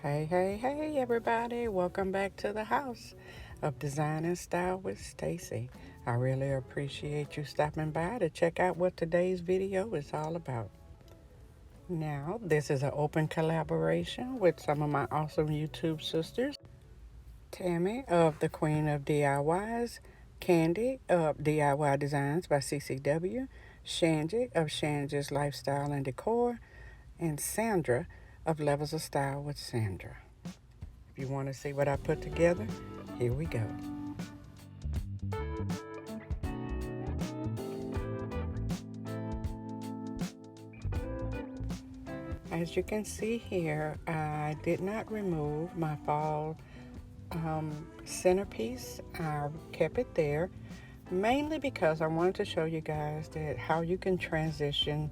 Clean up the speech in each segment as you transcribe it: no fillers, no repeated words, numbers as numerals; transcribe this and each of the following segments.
Hey, hey, hey, everybody. Welcome back to the house of Design and Style with Stacy. I really appreciate you stopping by to check out what today's video is all about. Now, this is an open collaboration with some of my awesome YouTube sisters. Tammy of the Queen of DIYs, Candy of DIY Designs by CCW, Shanji of Shanji's Lifestyle and Decor, and Sandra of Levels of Style with Sandra. If you want to see what I put together, here we go. As you can see here, I did not remove my fall centerpiece. I kept it there mainly because I wanted to show you guys that how you can transition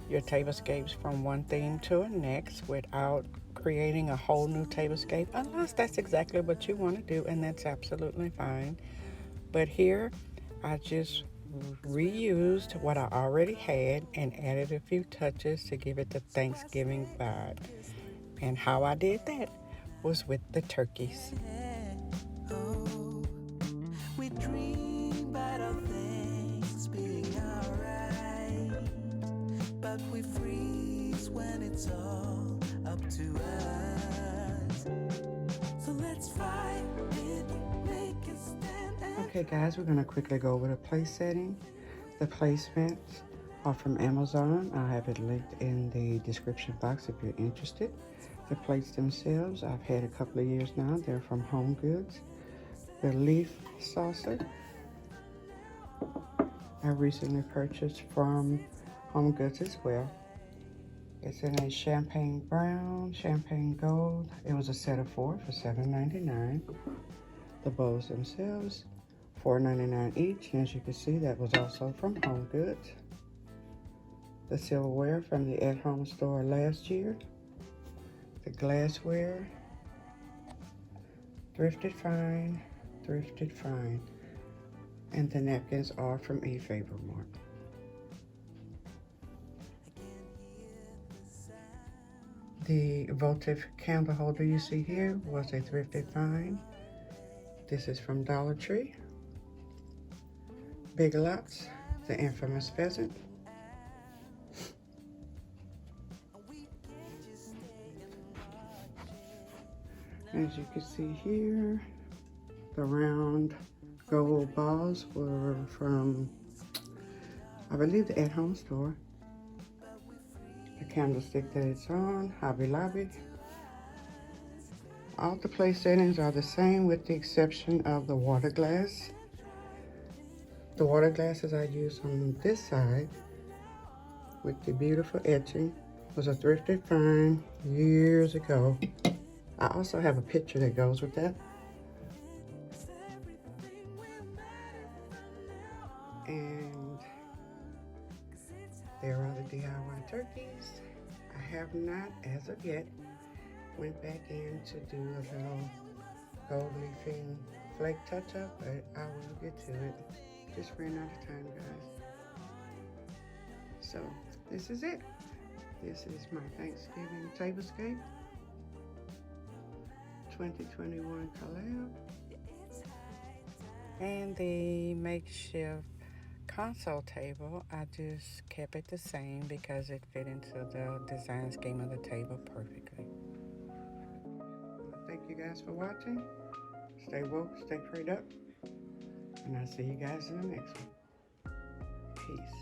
your tablescapes from one theme to the next without creating a whole new tablescape, unless that's exactly what you want to do, and that's absolutely fine. But here I just reused what I already had and added a few touches to give it the Thanksgiving vibe. And how I did that was with the turkeys. We dream about things being alright, but we freeze when it's all up to us. So let's fight it, make it stand. Okay guys, we're gonna quickly go over the place setting. The placements are from Amazon. I have it linked in the description box if you're interested. The plates themselves, I've had a couple of years now. They're from Home Goods. The leaf saucer, I recently purchased from Home Goods as well. It's in a champagne brown, champagne gold. It was a set of 4 for $7.99. The bowls themselves, $4.99 each. And as you can see, that was also from Home Goods. The silverware from the at-home store last year. The glassware, thrifted fine, thrifted fine. And the napkins are from E. Favormart. The votive candle holder you see here was a thrifted find. This is from Dollar Tree. Big Lots, the infamous pheasant. As you can see here, the round gold balls were from, I believe, the at-home store. The candlestick that it's on, Hobby Lobby. All the place settings are the same with the exception of the water glass. The water glasses I used on this side with the beautiful etching was a thrifted find years ago. I also have a picture that goes with that. And there are the DIY turkeys. I have not, as of yet, went back in to do a little gold leafing flake touch-up, but I will get to it. Just ran out of time, guys. So this is it. This is my Thanksgiving Tablescape 2021 collab. And the makeshift console table, I just kept it the same because it fit into the design scheme of the table perfectly. Thank you guys for watching. Stay woke, stay prayed up, and I'll see you guys in the next one. Peace.